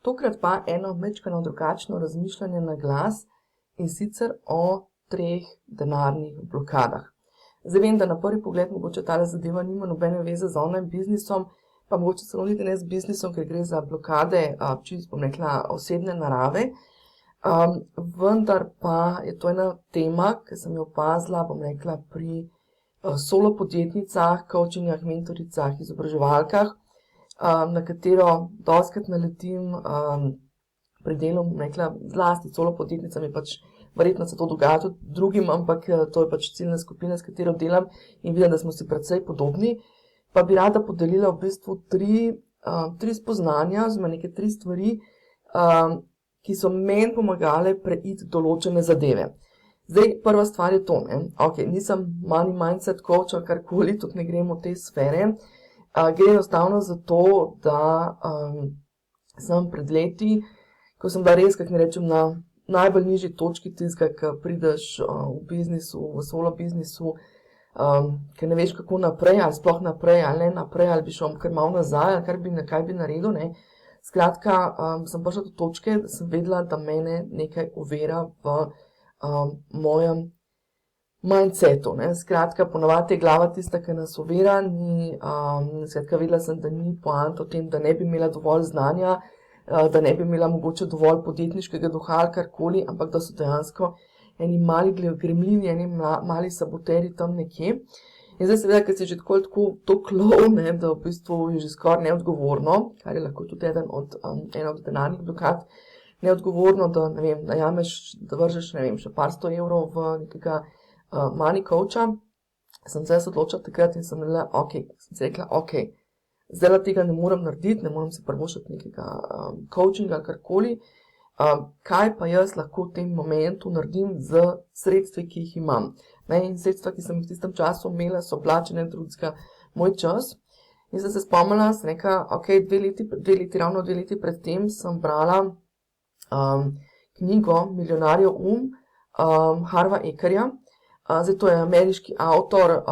tokrat pa eno majčkeno drugačno razmišljanje na glas in sicer o 3 denarnih blokadah. Zdaj vem, da na prvi pogled mogoče tale zadeva nima nobene veze z online biznisom, pa mogoče celo niti ne z biznisom, ker gre za blokade, čisto bom rekla, osebne narave. Vendar pa je to ena tema, ki sem jo opazila, bom rekla, pri solo podjetnicah, coachinjah, mentoricah, izobraževalkah, na katero dostikrat naletim pri delu, bom rekla, zlasti solo podjetnicami, pač verjetno se to dogaja tudi drugim, ampak to je pač ciljna skupina, s katero delam in vidim, da smo si precej podobni. Pa bi rada podelila v bistvu 3 spoznanja, oziroma neke 3 stvari, ki so meni pomagale preiti določene zadeve. Zdaj, prva stvar je to, ne. Ok, nisem money mindset coach ali karkoli, tudi ne grem v te sfere. Gre enostavno za to, da sem pred leti, ko sem bila res, kako ne rečem, na najbolj nižji točki tistega, ko prideš v biznisu, v solo biznisu, ker ne veš, kako naprej, ali sploh naprej, ali ne naprej, ali bi šel kar malo nazaj, ali kaj bi naredil, ne. Skratka, sem prišla do točke, da sem vedela, da mene nekaj ovira v mojem mindsetu, ne. Skratka, ponavadi je glava tista, ki nas ovira, skratka, vedela sem, da ni poanta v tem, da ne bi imela dovolj znanja, da ne bi imela mogoče dovolj podjetniškega duha ali karkoli, ampak da so dejansko eni mali gremlini, eni mali saboteri tam nekje. In zdaj seveda, ker si že tako lov, ne, da v bistvu je že skoraj neodgovorno, kar je lahko tudi ena od denarnih blokad, neodgovorno, da, ne vem, najameš, da vržeš, ne vem, še par 100 evrov v nekega money coacha, sem se odločila takrat in sem rekla, ok, zdaj tega ne morem narediti, ne morem si privoščiti nekega coachinga ali karkoli, kaj pa jaz lahko v tem momentu naredim z sredstvi, ki jih imam. Ne, in sredstva, ki sem jih v tistem času imela, so plačene drugega moj čas. In sem se spomnila, sem rekla, ok, 2 leti, ravno 2 leti pred tem sem brala knjigo Milijonarjev Harva Ekerja. Zdaj, to je ameriški avtor,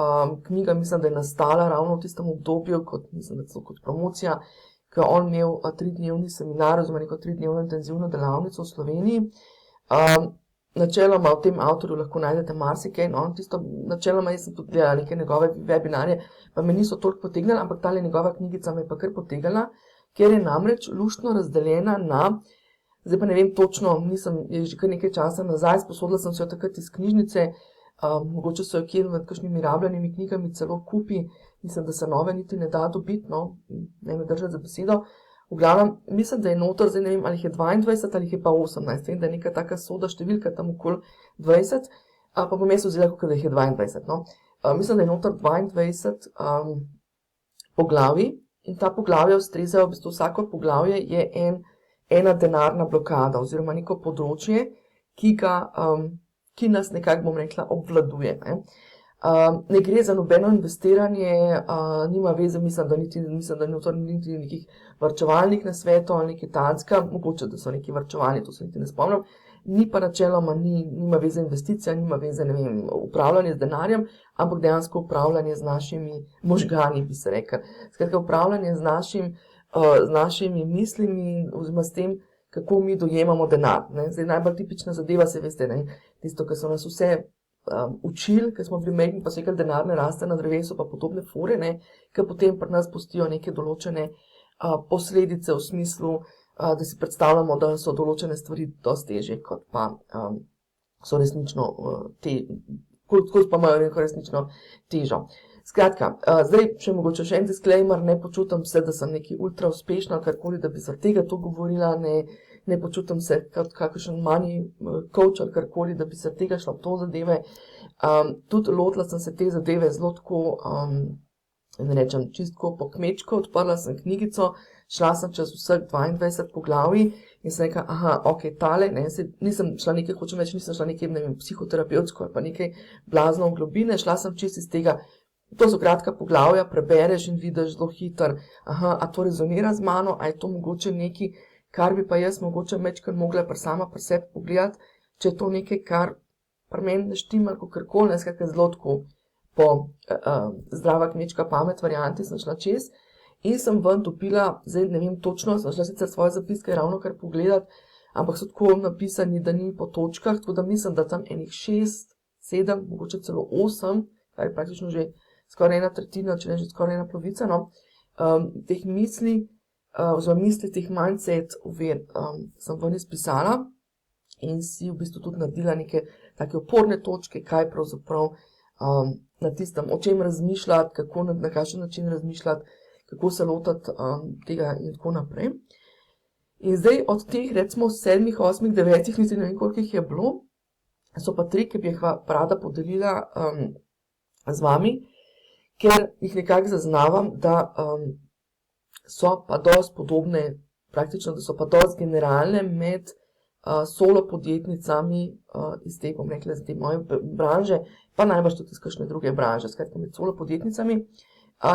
knjiga mislim, da je nastala ravno v tistem obdobju, kot promocija, ko je on imel 3-dnevni seminar, oziroma neko 3-dnevno intenzivno delavnico v Sloveniji. Načeloma v tem avtorju lahko najdete marsikaj, načeloma jaz sem tudi gledala neke njegove webinarje, pa me niso toliko potegnili, ampak tale njegova knjigica me je pa kar potegnila, ker je namreč luštno razdeljena na, zdaj pa ne vem točno, je že kar nekaj časa nazaj, sposodila sem se jo takrat iz knjižnice, mogoče so jo kje med kakšnimi rabljenimi knjigami celo kupi, mislim, da se nove niti ne da dobiti, no, ne me držati za besedo. V glavnem, mislim, da je noter, zdaj ne vem, ali jih je 22 ali jih je pa 18, vem, da je neka taka soda številka tam okoli 20, pa bom jaz vzela, kako da jih je 22, no. Mislim, da je noter 22 poglavij in ta poglavja ustrezajo, v bistvu vsako poglavje je ena denarna blokada oziroma neko področje, ki nas nekako, bom rekla, obvladuje, ne. Ne gre za nobeno investiranje, nima veze, mislim, da niti nekih varčevalnih nasvetov ali nekaj takega, mogoče, da so neki varčevalni, to se niti ne spomnim, ni pa načeloma, nima veze investicija, nima veze, ne vem, upravljanje z denarjem, ampak dejansko upravljanje z našimi možgani, bi se rekel. Skratka, upravljanje z našimi mislimi, oziroma s tem, kako mi dojemamo denar, ne. Zdaj, najbolj tipična zadeva, se veste, ne, tisto, kar so nas vse učili, ker smo bili majhni, pa so rekli, denar ne raste na drevesu, pa podobne fore, ne, ker potem pri nas pustijo neke določene posledice v smislu, da si predstavljamo, da so določene stvari dosti težje, kot pa so resnično kot pa imajo neko resnično težo. Skratka, zdaj še mogoče še en disclaimer, ne počutim se, da sem neki ultra uspešna, karkoli, da bi zaradi tega to govorila, ne počutim se kot kakšen money coach ali karkoli, da bi zaradi tega šla v to zadeve. Tudi lotila sem se te zadeve zelo tako, ne rečem, čistko po kmečko, odprla sem knjigico, šla sem čez vseh 22 poglavij in sem rekla, ok, tale, ne, nisem šla nekaj, nisem šla nekaj, ne vem, psihoterapevtsko ali pa nekaj blazno v globine, šla sem čist iz tega. To so kratka poglavja, prebereš in vidiš zelo hitro, a to rezonira z mano, a je to mogoče nekaj, kar bi pa jaz mogoče majčkeno mogla sama pri sebi pogledati, če je to nekaj, kar pri meni ne štima, kakorkoli, skratka zelo tako po zdrava kmečka pamet varianti sem šla čez in sem ven topila, zdaj ne vem točno, sem šla sicer svoje zapiske ravno kar pogledat, ampak so tako napisani, da ni po točkah, tako da mislim, da tam enih 6, 7, mogoče celo 8, kar je praktično že skoraj 1/3, če ne že skoraj 1/2, no, teh misli, oziroma misli teh mindset ovir sem ven izpisala in si v bistvu tudi naredila neke take oporne točke, kaj pravzaprav na tistem, o čem razmišljati, kako na kakšen način razmišljati, kako se lotiti tega in tako naprej. In zdaj od teh recimo 7, 8, 9, niti ne vem koliko jih je bilo, so pa 3, ki bi jih rada podelila z vami, ker jih nekako zaznavam, da so pa dosti podobne, praktično, da so pa dosti generalne med solo podjetnicami iz te, bom rekla, iz te moje branže, pa najbrž tudi iz kakšne druge branže, skratka med solo podjetnicami,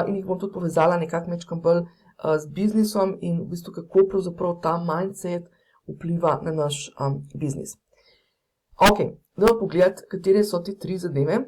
in jih bom tudi povezala nekako mečkam bolj z biznisom in v bistvu kako pravzaprav ta mindset vpliva na naš biznis. Ok, dajmo pogledati, katere so te 3 zadeve.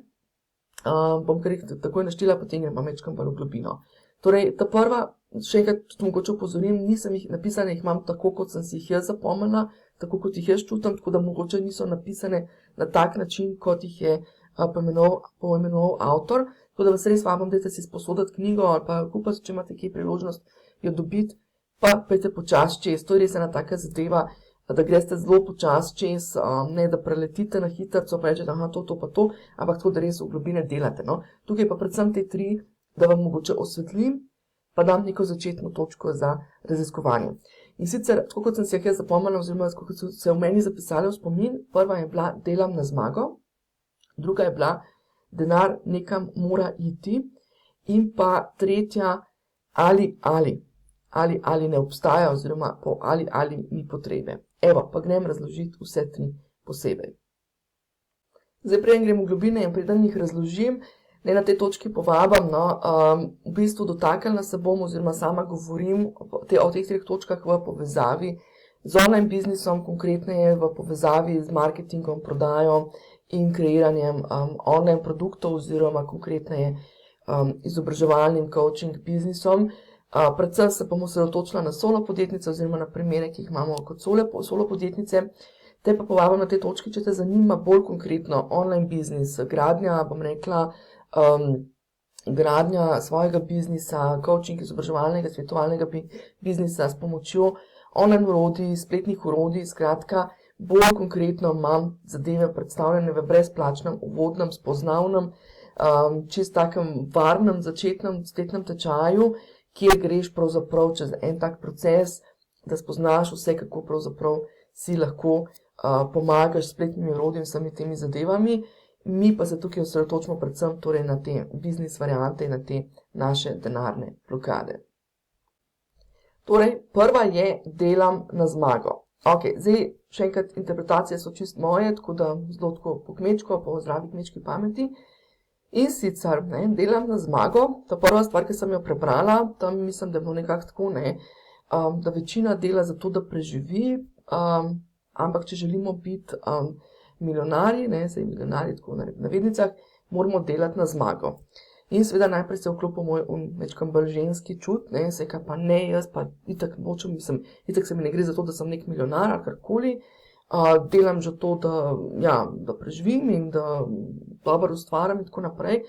Bom kar jih takoj naštela, potem grem pa mečkam bolj v globino. Torej, ta prva, še enkrat tudi mogoče opozorim, nisem jih napisane, jih imam tako, kot sem si jih jaz zapomnila, tako kot jih jaz čutim, tako da mogoče niso napisane na tak način, kot jih je poimenoval avtor. Tako da vas res vabim, dajte si sposoditi knjigo ali pa kupiti, če imate kje priložnost jo dobiti, pa pejte počasi čez. To je res ena taka zadeva, da greste zelo počasi čez, ne da preletite na hitrico, pa rečete, aha, to pa to, ampak tako, da res v globine delate. No? Tukaj pa predvsem te 3, da vam mogoče osvetlim, pa dam neko začetno točko za raziskovanje. In sicer, tako kot sem si jih zapomnila, oziroma kot so se v meni zapisali v spomin, prva je bila delam na zmago, druga je bila denar nekam mora iti in pa tretja ali ne obstaja, oziroma po ali ni potrebe. Evo, pa grem razložiti vse 3 posebej. Zdaj preden grem v globine in preden jih razložim, ne na tej točki povabim, no, v bistvu dotaknila se bom oziroma sama govorim o teh 3 točkah v povezavi z online biznisom, konkretneje v povezavi z marketingom, prodajo in kreiranjem online produktov oziroma konkretneje izobraževalnim coaching biznisom. Predvsem se bom osredotočila na solo podjetnice oziroma na primere, ki jih imamo kot solo podjetnice. Te pa povabim na tej točki, če te zanima bolj konkretno online biznis, gradnja, bom rekla, gradnja svojega biznisa, coaching izobraževalnega, svetovalnega biznisa s pomočjo online orodij, spletnih orodij, skratka, bolj konkretno imam zadeve predstavljene v brezplačnem, uvodnem, spoznavnem, čist takem varnem začetnem spletnem tečaju, kjer greš pravzaprav čez en tak proces, da spoznaš vse, kako pravzaprav si lahko pomagaš s spletnimi orodji in vsemi temi zadevami. Mi pa se tukaj osredotočimo predvsem torej na te biznis variante in na te naše denarne blokade. Torej, prva je delam na zmago. Ok, zdaj še enkrat interpretacije so čist moje, tako da zelo tako po kmečko, po zdravi kmečki pameti. In sicer, ne, delam na zmago, ta prva stvar, ki sem jo prebrala, tam mislim, da je bilo nekako tako, ne, da večina dela za to, da preživi, ampak če želimo biti milijonarji, ne, zdaj milijonarji tako na navednicah, moramo delati na zmago. In seveda najprej se vklopil moj večkam bolj ženski čut, ne, se kaj pa ne, jaz pa itak nočem, mislim, itak se mi ne gre za to, da sem nek milijonar ali karkoli, delam že to, da preživim in da dobro ustvarjam in tako naprej.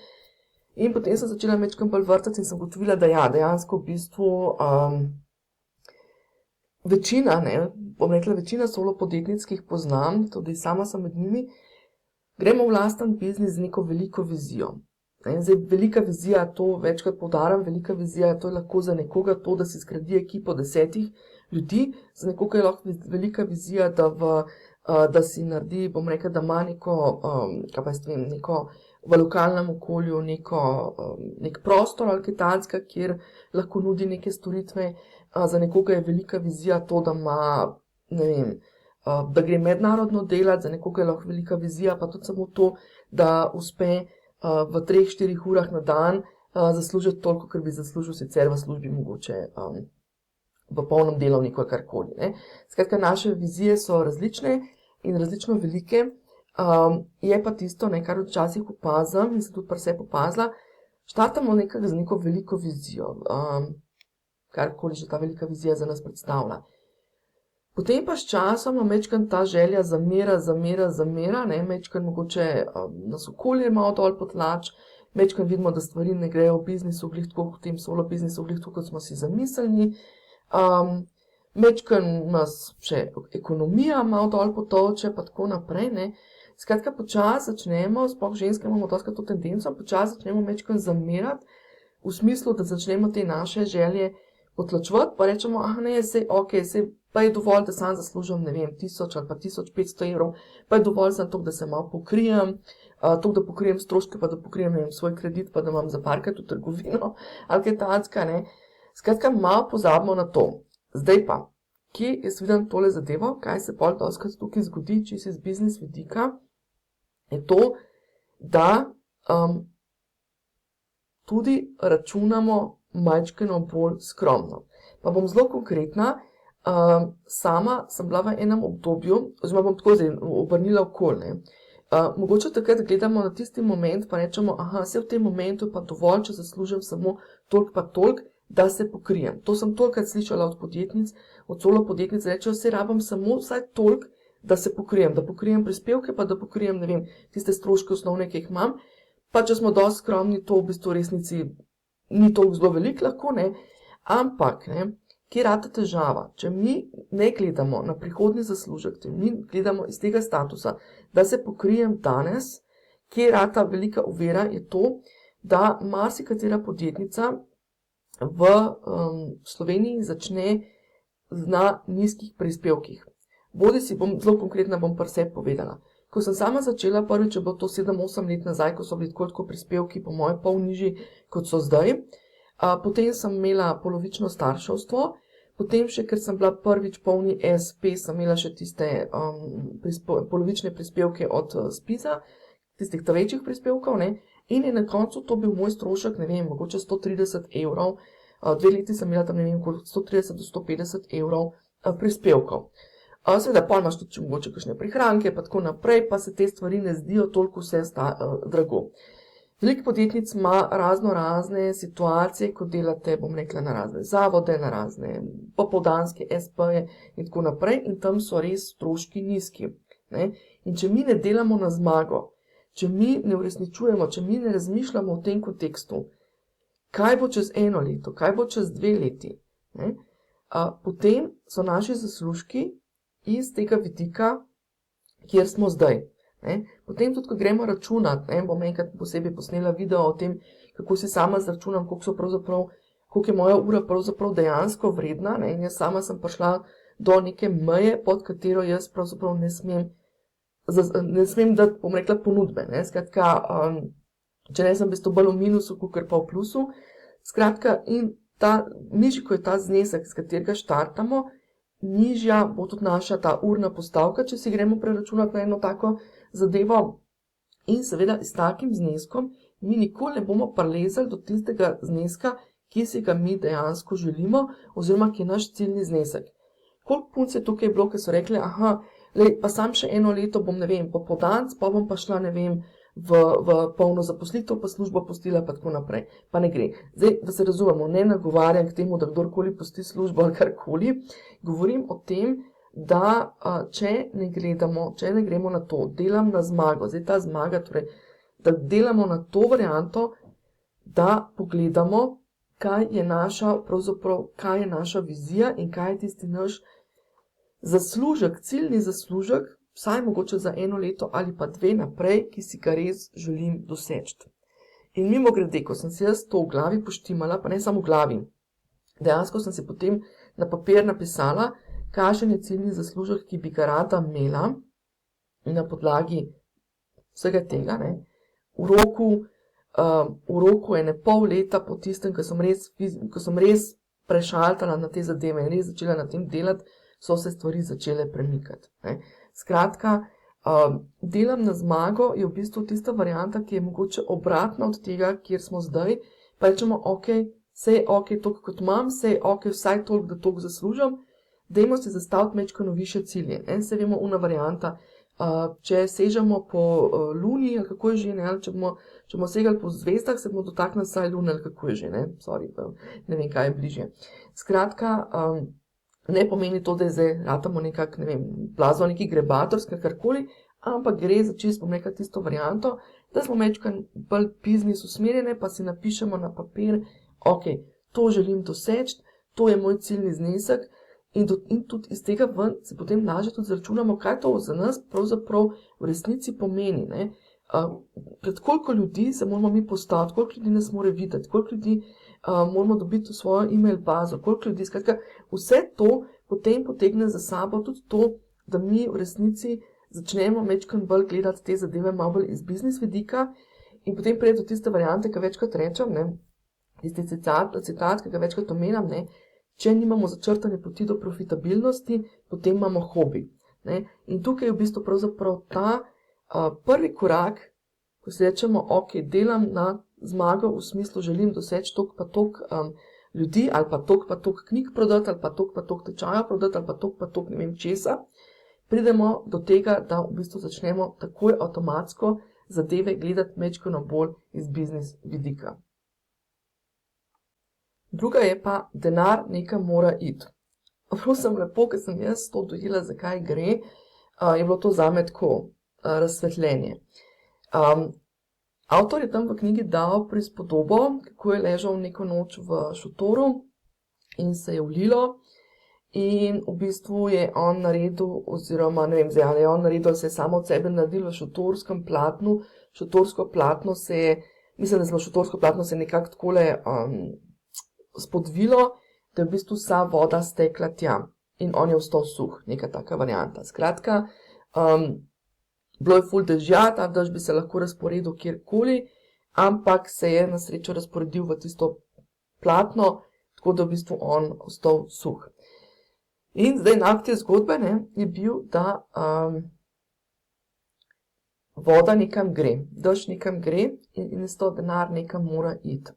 In potem sem začela večkam bolj vrtati in sem ugotovila, da ja, dejansko v bistvu večina, ne, bom rekla, večina solo podjetnic, ki jih poznam, tudi sama sem med njimi, gremo v lasten biznis z neko veliko vizijo. Zdaj, velika vizija, to večkrat poudarjam, velika vizija, to je lahko za nekoga to, da si zgradi ekipo 10 ljudi, za nekoga je lahko velika vizija, da si naredi, bom rekla, da ima neko v lokalnem okolju nek prostor ali kaj takega, kjer lahko nudi neke storitve. Za nekoga je velika vizija to, da ima, ne vem, da gre mednarodno delati, za nekoga je lahko velika vizija, pa tudi samo to, da uspe v 3-4 urah na dan zaslužiti toliko, kar bi zaslužil sicer v službi mogoče v polnem delovniku ali karkoli. Skratka, naše vizije so različne in različno velike. Je pa tisto, kar včasih opazim in sem tudi pri sebi opazila, štartamo z neko veliko vizijo. karkoli že ta velika vizija za nas predstavlja. Potem pa s časom mečkan ta želja zamera, ne, mečkan mogoče nas okolje malo dol potlač, mečkan vidimo, da stvari ne grejo v biznisu, glih tako, v tem solo biznisu, glih tako, kot smo si zamislili. Mečkan nas še ekonomija malo dol potolče, pa tako naprej, ne. Skratka, počasi začnemo, sploh ženske imamo dostikrat to tendenco, počasi začnemo mečkan zamerati, v smislu, da začnemo te naše želje potlačevati, pa rečemo, ne, sej, sej, pa je dovolj, da sam zaslužim, ne vem, 1000 ali pa 1500 evrov, pa je dovolj samo to, da se malo pokrijem, to, da pokrijem stroške, pa da pokrijem, ne vem, svoj kredit, pa da imam za parkrat v trgovino, ali kaj tacka, ne. Skratka, malo pozabimo na to. Zdaj pa, kje jaz vidim tole zadevo, kaj se pol dostikrat tukaj zgodi, če si z biznis vidika, je to, da tudi računamo majčkeno bolj skromno. Pa bom zelo konkretna, sama sem bila v enem obdobju, oziroma bom tako zdaj obrnila okoli, mogoče takrat gledamo na tisti moment, pa rečemo, vse v tem momentu je pa dovolj, če zaslužim samo toliko pa toliko, da se pokrijem. To sem tolikrat slišala od podjetnic, od solo podjetnic, rečejo, saj rabim samo vsaj toliko, da se pokrijem, prispevke, pa da pokrijem, ne vem, tiste stroške osnovne, ki jih imam, pa če smo dosti skromni, to v bistvu resnici ni toliko zelo veliko lahko, ne, ampak, ne, kje rata težava, če mi ne gledamo na prihodnji zaslužek, če mi gledamo iz tega statusa, da se pokrijem danes, kje rata velika ovira, je to, da marsikatera podjetnica v Sloveniji začne na nizkih prispevkih. Bodisi bom zelo konkretna, bom pri sebi povedala. Ko sem sama začela, prvič je bilo to 7-8 let nazaj, ko so bili tako prispevki po moje pol nižji, kot so zdaj. Potem sem imela polovično starševstvo, potem še, ker sem bila prvič polni SP, sem imela še tiste polovične prispevke od SPIZ-a, tistih ta večjih prispevkov, ne, in je na koncu to bil moj strošek, ne vem, mogoče 130 evrov, 2 leti sem imela tam, ne vem, 130 do 150 evrov prispevkov. Seveda, pol imaš tudi mogoče kakšne prihranke, pa tako naprej, pa se te stvari ne zdijo toliko vse drago. Veliko podjetnic ima razne situacije, ko delate, bom rekla, na razne zavode, na razne popoldanske SP-je in tako naprej, in tam so res stroški nizki, ne. In če mi ne delamo na zmago, če mi ne uresničujemo, če mi ne razmišljamo v tem kontekstu, kaj bo čez 1 leto, kaj bo čez 2 leti, ne, potem so naši zaslužki iz tega vidika, kjer smo zdaj. Ne. Potem tudi, ko gremo računati, ne, bom enkrat posebej posnela video o tem, kako si sama zračunam, koliko je moja ura pravzaprav dejansko vredna, ne, in jaz sama sem prišla do neke meje, pod katero jaz pravzaprav ne smem dati, bom rekla, ponudbe, ne. Skratka, če ne sem v bistvu bolj v minusu, kakor pa v plusu. Skratka, in nižji, ko je ta znesek, s katerega štartamo, nižja bo tudi naša ta urna postavka, če si gremo preračunati na eno tako zadevo. In seveda s takim zneskom mi nikoli ne bomo prilezali do tistega zneska, ki si ga mi dejansko želimo, oziroma ki je naš ciljni znesek. Koliko punc je tukaj bilo, ki so rekli, pa sam še 1 leto bom, ne vem, popoldanc, pa bom pa šla, ne vem, v polno zaposlitev, pa službo pustila, pa tako naprej. Pa ne gre. Zdaj, da se razumemo, ne nagovarjam k temu, da kdorkoli pusti službo ali karkoli, govorim o tem, da če ne gremo na to, delam na zmago, zdaj ta zmaga, torej, da delamo na to varianto, da pogledamo, kaj je naša vizija in kaj je tisti naš zaslužek, ciljni zaslužek, vsaj mogoče za 1 leto ali pa 2 naprej, ki si ga res želim doseči. In mimogrede, ko sem si jaz to v glavi poštimala, pa ne samo v glavi, dejansko sem si potem na papir napisala, kakšen je ciljni zaslužek, ki bi ga rada imela, in na podlagi vsega tega, ne, v roku 1,5 leta po tistem, ko sem res prešaltala na te zadeve in res začela na tem delati, so se stvari začele premikati, ne. Skratka, delam na zmago je v bistvu tista varianta, ki je mogoče obratna od tega, kjer smo zdaj, pa rečemo, sej toliko kot imam, sej vsaj toliko, da toliko zaslužim, dajmo si zastaviti majčkeno višje cilje. Saj vemo, una varianta, če sežemo po luni, ali kako je že, ne, ali če bomo segali po zvezdah, se bomo dotaknili saj lune, ali kako je že, ne, sorry, ne vem, kaj je bližje. Skratka, ne pomeni to, da je zdaj ratamo nekak, ne vem, plazov neki grebatorski, karkoli, ampak gre za čisto, bom rekla, tisto varianto, da smo mečkan bolj biznis usmerjene, pa si napišemo na papir, ok, to želim doseči, to je moj ciljni znesek, in tudi iz tega ven se potem lažje tudi zračunamo, kaj to za nas pravzaprav v resnici pomeni, ne. Pred koliko ljudi se moramo mi postaviti, koliko ljudi nas mora videti, koliko ljudi moramo dobiti v svojo e-mail bazo, koliko ljudi, skratka, vse to potem potegne za sabo tudi to, da mi v resnici začnemo mečkan bolj gledati te zadeve malo bolj iz biznis vidika in potem pride do tiste variante, ki večkrat rečem, ne, tisti citat, ki ga večkrat omenjam, ne, če nimamo začrtane poti do profitabilnosti, potem imamo hobi, ne. In tukaj je v bistvu pravzaprav ta prvi korak, ko si rečemo, ok, delam na zmago v smislu želim doseči toliko pa toliko ljudi, ali pa toliko knjig prodati, ali pa toliko tečajev prodati, ali pa toliko ne vem česa, pridemo do tega, da v bistvu začnemo takoj avtomatsko zadeve gledati mečkano bolj iz biznis vidika. Druga je pa, denar nekam mora iti. Prosim lepo, ker sem jaz to dojela, zakaj gre, je bilo to zame tako razsvetljenje. Avtor je tam v knjigi dal prispodobo, kako je ležal neko noč v šotoru in se je ulilo in v bistvu je on naredil, oziroma ne vem zdaj, ali je on naredil, ali se je samo od sebe naredil v šotorskem platnu. Šotorsko platno se je, mislim, da smo šotorsko platno se nekako takole spodvilo, da je v bistvu vsa voda stekla tja in on je ostal suh, neka taka varianta. Skratka, bilo je ful dežja, ta dež bi se lahko razporedil kjerkoli, ampak se je na srečo razporedil v tisto platno, tako da v bistvu on ostal suh. In zdaj nauk te zgodbe, ne, je bil, da voda nekam gre, dež nekam gre in isto denar nekam mora iti.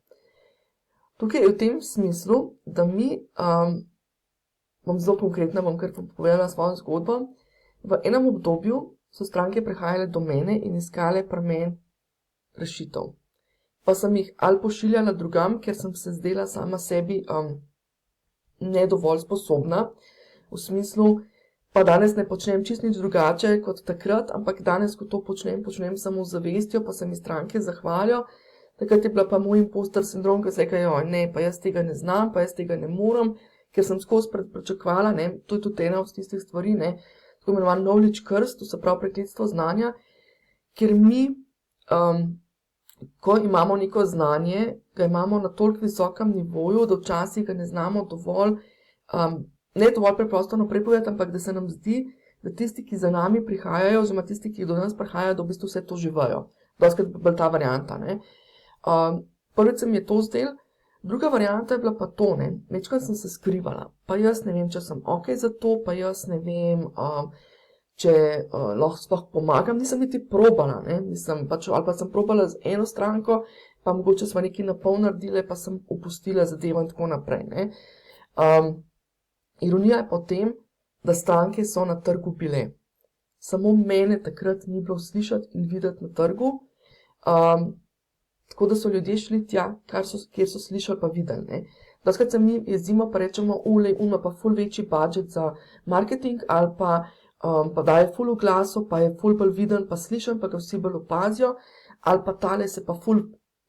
Tukaj je v tem smislu, da mi, bom zelo konkretna, bom kar povedala svojo zgodbo, v enem obdobju so stranke prihajale do mene in iskale pri meni rešitev. Pa sem jih ali pošiljala drugam, ker sem se zdela sama sebi ne dovolj sposobna, v smislu, pa danes ne počnem čisto nič drugače kot takrat, ampak danes, ko to počnem samo z zavestjo, pa se mi stranke zahvalijo. Takrat je bila pa moj imposter sindrom, ki se je rekel, ne, pa jaz tega ne znam, pa jaz tega ne morem, ker sem skozi pričakovala, ne, to je tudi ena od tistih stvari, ne, tako imenovan knowledge curse, to se pravi prekletstvo znanja, ker mi, ko imamo neko znanje, ga imamo na toliko visokem nivoju, da včasih ga ne znamo dovolj, ne dovolj preprosto naprej povedati, ampak da se nam zdi, da tisti, ki za nami prihajajo, oziroma tisti, ki do nas prihajajo, da v bistvu vse to že vejo. Dostikrat bi bila ta varianta, ne. Prvič se mi je to zdel, druga varianta je bila pa to, ne, večkrat sem se skrivala, pa jaz ne vem, če sem ok za to, pa jaz ne vem, če lahko sploh pomagam, nisem niti probala, ne, ali pa sem probala z eno stranko, pa mogoče sva nekaj napol naredile, pa sem opustila zadevo in tako naprej, ne. Ironija je potem, da stranke so na trgu bile. Samo mene takrat ni bilo slišati in videti na trgu, tako da so ljudje šli tja, kjer so slišali pa videli, ne. Dostikrat se mi jezimo pa rečemo, ima pa ful večji budget za marketing, ali pa daje ful oglasov, pa je ful bolj viden, pa slišan, pa ga vsi bolj opazijo, ali pa tale se pa ful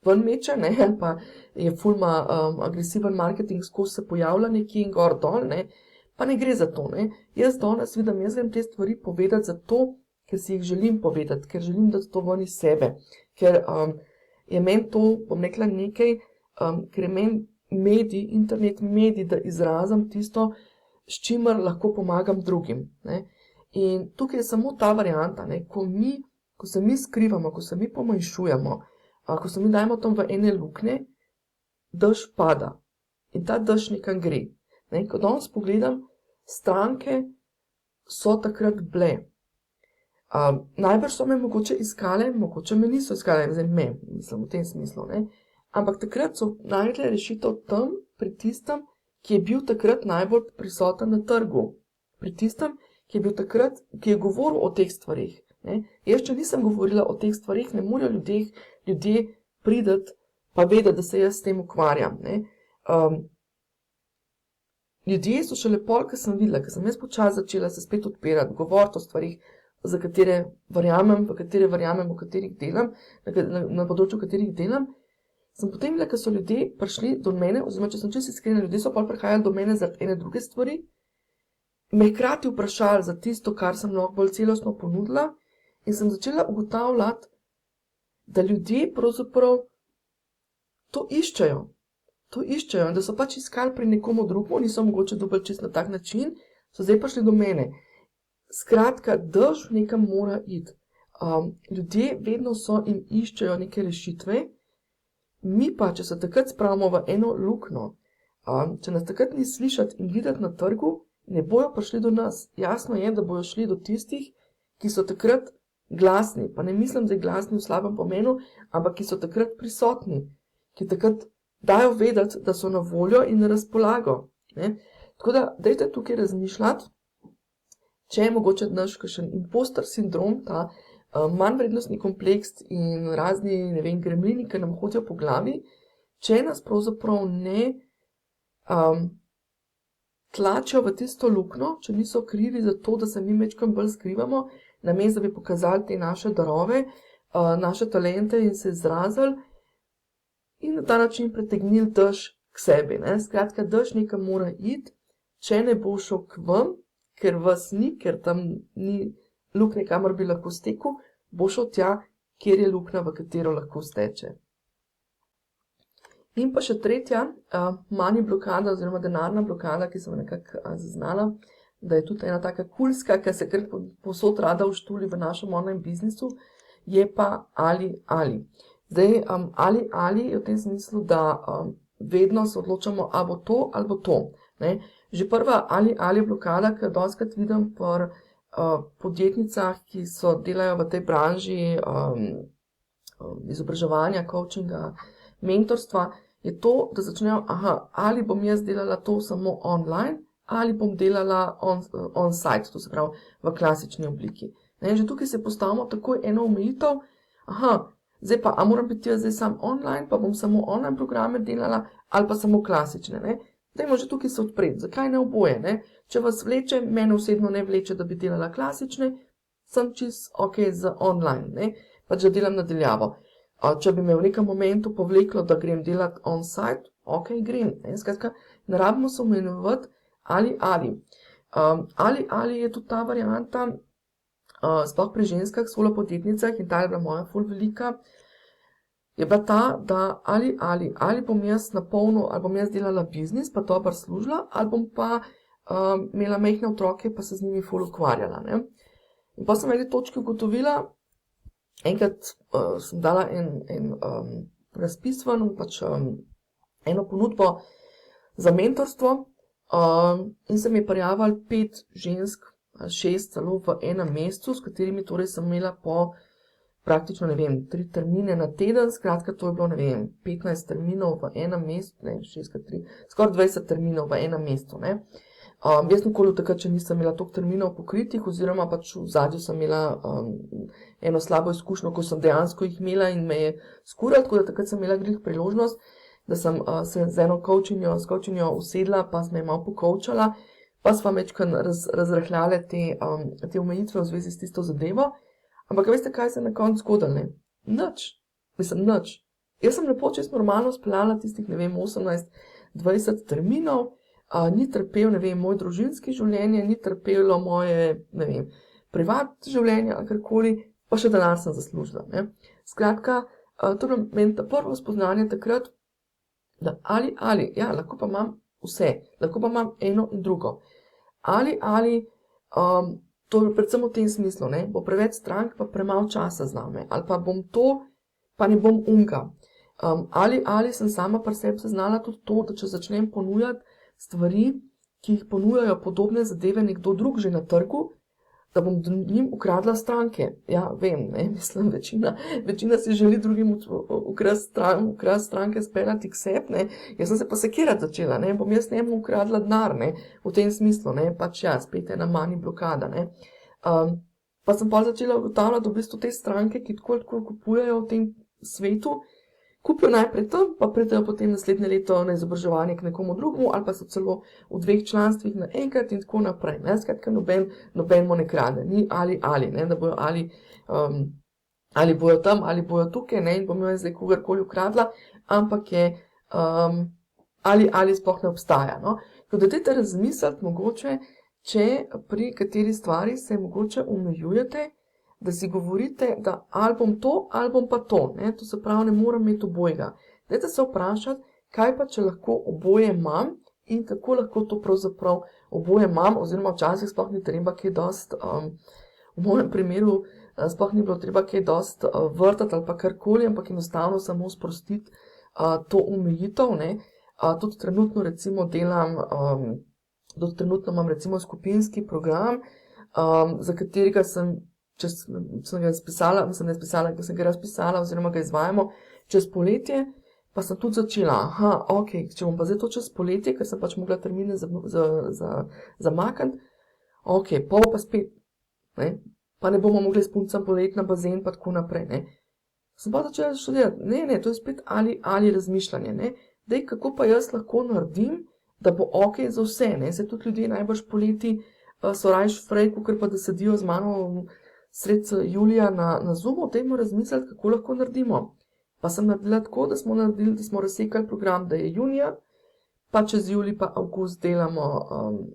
ven meče, ne, ali pa je ful ima agresiven marketing, skozi se pojavlja nekje in gor dol, ne, pa ne gre za to, ne. Jaz danes vidim, jaz grem te stvari povedati zato, ker si jih želim povedati, ker želim dati to ven iz sebe, ker je meni to, bom rekla, nekaj, ker je meni medij, internet medij, da izrazim tisto, s čimer lahko pomagam drugim, ne. In tukaj je samo ta varianta, ne, ko se mi skrivamo, ko se mi pomanjšujemo, ko se mi dajemo tam v ene luknje, dež pada in ta dež nekam gre, ne. Ko danes pogledam, stranke so takrat bile. Najbrž so me mogoče iskale, mogoče me niso iskale, zdaj mislim v tem smislu, ne. Ampak takrat so najdle rešitev tam, pri tistem, ki je bil takrat najbolj prisoten na trgu. Pri tistem, ki je bil takrat, ki je govoril o teh stvarih. Ne. Jaz, če nisem govorila o teh stvarih, ne morejo ljudje prideti pa vedeti, da se jaz s tem ukvarjam. Ne. Ljudje so šele pol, ko sem videla, ko sem jaz počasi začela se spet odpirati, govoriti o stvarih, za katere verjamem, v katerih delam, na področju katerih delam, sem potem videla, ko so ljudje prišli do mene, oziroma če sem čisto iskrena, ljudje so pol prihajali do mene zaradi ene druge stvari, me hkrati vprašali za tisto, kar sem mnogo bolj celostno ponudila, in sem začela ugotavljati, da ljudje pravzaprav to iščejo, in da so pač iskali pri nekomu drugemu, niso mogoče dobili čisto na tak način, so zdaj prišli do mene. Skratka, dež nekam mora iti. Ljudje vedno so in iščejo neke rešitve, mi pa, če se takrat spravimo v eno luknjo, če nas takrat ni slišati in videti na trgu, ne bojo prišli do nas. Jasno je, da bojo šli do tistih, ki so takrat glasni, pa ne mislim, da je glasni v slabem pomenu, ampak ki so takrat prisotni, ki takrat dajo vedeti, da so na voljo in na razpolago. Ne? Tako da, dajte tukaj razmišljati, če je mogoče naš kakšen imposter sindrom, ta manjvrednostni kompleks in razni, gremlini, ki nam hodijo po glavi, če nas pravzaprav ne tlačijo v tisto luknjo, če niso krivi za to, da se mi majčkeno bolj skrivamo, namesto da bi pokazali te naše darove, naše talente in se izrazili in na ta način pritegnili dež k sebi. Ne? Skratka, dež nekam mora iti, če ne bo šel k vam, ker vas ni, ker tam ni luknje, kamor bi lahko stekel, bo šel tja, kjer je luknja, v katero lahko steče. In pa še tretja, money blokada oziroma denarna blokada, ki sem nekako zaznala, da je tudi ena taka kulska, ki se kar povsod rada uštuli v našem online biznisu, je pa ali. Zdaj, ali je v tem smislu, da vedno se odločamo, a bo to ali bo to. Ne? Že prva ali blokada, ki jo dostikrat vidim pri podjetnicah, ki delajo v tej branži izobraževanja, coachinga, mentorstva, je to, da začnejo, ali bom jaz delala to samo online, ali bom delala on-site, to se pravi v klasični obliki. Ne? Že tukaj se postavimo takoj eno omejitev, zdaj pa, a moram biti jaz zdaj sam online, pa bom samo online programe delala, ali pa samo klasične. Ne? Dajmo že tukaj se odpreti, zakaj ne oboje, ne? Če vas vleče, mene osebno ne vleče, da bi delala klasične, sem čist ok za online, ne? Pač da delam nadaljavo. Če bi me v nekem momentu povleklo, da grem delati on-site, ok, grem, ne? Skratka, ne rabimo se omejevati ali. Ali je tudi ta varianta, sploh pri ženskah, solopodjetnicah, in ta je bila moja ful velika, je bila ta, da ali bom jaz napolnil, ali bom jaz delala biznis, pa dobro služila, ali bom pa imela majhne otroke, pa se z njimi ful ukvarjala. Ne? In pa sem v eni točki ugotovila, enkrat sem dala en razpis ven, pač eno ponudbo za mentorstvo, in se mi je prijavilo 5 žensk, 6 celo v enem mesecu, s katerimi torej sem imela po praktično, 3 termine na teden, skratka, to je bilo, 15 terminov v enem mesecu, 6x3, skoraj 20 terminov v enem mesecu, ne. Jaz nikoli takrat, če nisem imela toliko terminov pokritih, oziroma pač v zadju sem imela eno slabo izkušnjo, ko sem dejansko jih imela in me je skurala, tako da takrat sem imela glih priložnost, da sem se z eno coachinjo usedla, pa sem me malo pocoachala, pa sva majčkeno razrahljale te omejitve v zvezi s tisto zadevo. Ampak veste, kaj se je na koncu zgodilo, ne? Nič. Jaz sem lepo čisto normalno speljala tistih, 18-20 terminov, ni trpel, moj družinski življenje, ni trpelo moje, privat življenje ali karkoli, pa še denar sem zaslužila, ne? Skratka, to je meni ta prvo spoznanje takrat, da ali, ja, lahko pa imam vse, lahko pa imam eno in drugo. To je predvsem v tem smislu, ne, bo preveč strank, pa premalo časa z nami, ali pa bom to, pa ne bom unga. Ali sem sama pri sebi zaznala tudi to, da če začnem ponujati stvari, ki jih ponujajo podobne zadeve nekdo drug že na trgu, da bom njim ukradla stranke. Ja, vem, ne, mislim, večina si želi drugim ukrasti stranke, speljati k sebi, ne. Jaz sem se pa sekirati začela, ne, bom jaz njemu ukradla denar, ne, v tem smislu, ne, pač ja, spet ena mani blokada, ne. Pa sem pa začela ugotavljati, da v bistvu te stranke, ki tako kupujejo v tem svetu, kupijo najprej tam, pa pridejo potem naslednje leto na izobraževanje k nekomu drugemu, ali pa so celo v 2 članstvih naenkrat in tako naprej. Ne? Skratka, noben mu ne krade, ni ali, ne? Da bojo ali bojo tam, ali bojo tukaj, ne? In bom jaz zdaj kogarkoli ukradla, ampak je ali sploh ne obstaja. No? Tako da dajte razmisliti mogoče, če pri kateri stvari se mogoče omejujete, da si govorite, da ali bom to, ali bom pa to. Ne? To se pravi, ne morem imeti obojega. Dajte se vprašati, kaj pa, če lahko oboje imam in kako lahko to pravzaprav oboje imam, oziroma včasih sploh ni treba kaj dost, v mojem primeru sploh ni bilo treba kaj dost vrtati ali pa karkoli, ampak enostavno samo sprostiti to omejitev. Ne? Tudi trenutno recimo imam recimo skupinski program, za katerega sem ga razpisala oziroma ga izvajamo čez poletje, pa sem tudi začela, če bom pa zdaj to čez poletje, ker sem pač mogla termine zamakniti, pol pa spet, ne, pa ne bomo mogli s puncem poleti na bazen, pa tako naprej, ne. Sem pa začela študirati, ne, to je spet ali razmišljanje, ne, dej, kako pa jaz lahko naredim, da bo za vse, ne, se tudi ljudje najbrž poleti so rajš frej, kakor pa da sedijo z mano sred julija na Zoomu, dajmo razmisliti, kako lahko naredimo. Pa sem naredila tako, da smo razsekali program, da je junija, pa čez julij pa avgust delamo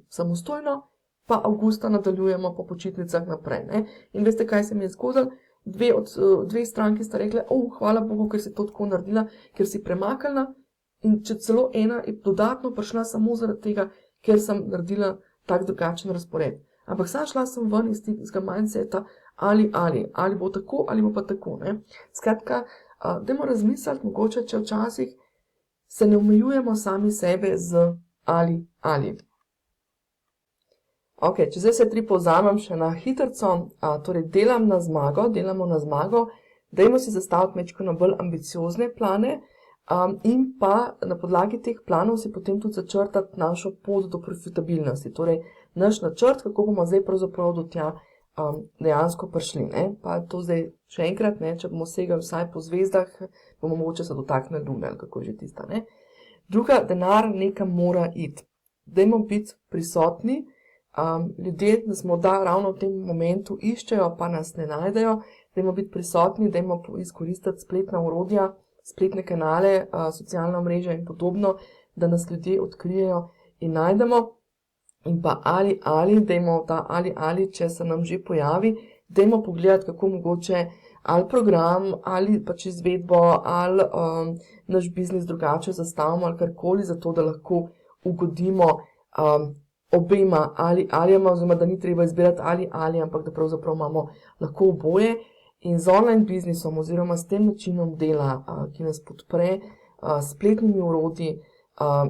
samostojno, pa avgusta nadaljujemo po počitnicah naprej. Ne? In veste, kaj se mi je zgodilo? Dve stranki sta rekli, hvala Bogu, ker si to tako naredila, ker si premaknila, in če celo ena je dodatno prišla samo zaradi tega, ker sem naredila tak drugačen razpored. Ampak šla sem ven iz tega mindseta, ali bo tako, ali bo pa tako. Ne? Skratka, dajmo razmisliti mogoče, če včasih se ne omejujemo sami sebe z ali. Če zdaj vse 3 povzamem še na hitrco, torej delamo na zmago, dajmo si zastaviti majčkeno bolj ambiciozne plane, in pa na podlagi teh planov si potem tudi začrtati našo pot do profitabilnosti, torej naš načrt, kako bomo zdaj pravzaprav do tja dejansko prišli. Ne? Pa to zdaj še enkrat, ne? Če bomo segali vsaj po zvezdah, bomo mogoče se dotaknili Lune, ali kako že tista. Ne? Druga, denar nekam mora iti. Dajmo biti prisotni, ljudje, da smo ravno v tem momentu iščejo, pa nas ne najdejo, dajmo biti prisotni, dajmo izkoristiti spletna orodja, spletne kanale, socialna mreža in podobno, da nas ljudje odkrijejo in najdemo. In pa dajmo ta ali, če se nam že pojavi, dajmo pogledati, kako mogoče ali program, ali pač izvedbo, ali naš biznis drugače zastavimo, ali karkoli, zato da lahko ugodimo obema alijama, oziroma da ni treba izbirati ali, ampak da pravzaprav imamo lahko oboje. In z online biznisom oziroma s tem načinom dela, ki nas podpre, spletnimi orodji,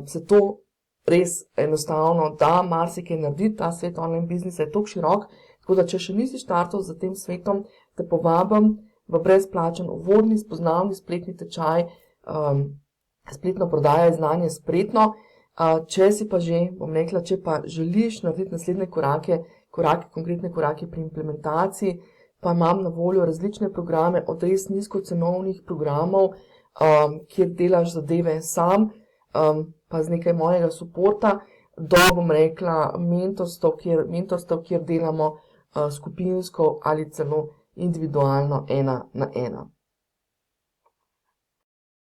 se to res enostavno da marsikaj narediti. Ta svet online biznisa je tako širok, tako da če še nisi štartal za tem svetom, te povabim v brezplačen uvodni spoznavni spletni tečaj, spletno prodaja znanje spretno. Če si pa že, bom rekla, če pa želiš narediti naslednje konkretne korake pri implementaciji, pa imam na voljo različne programe, od res nizkocenovnih programov, kjer delaš zadeve sam, pa z nekaj mojega suporta, do, bom rekla, mentorstev, kjer delamo skupinsko ali celo individualno 1 na 1.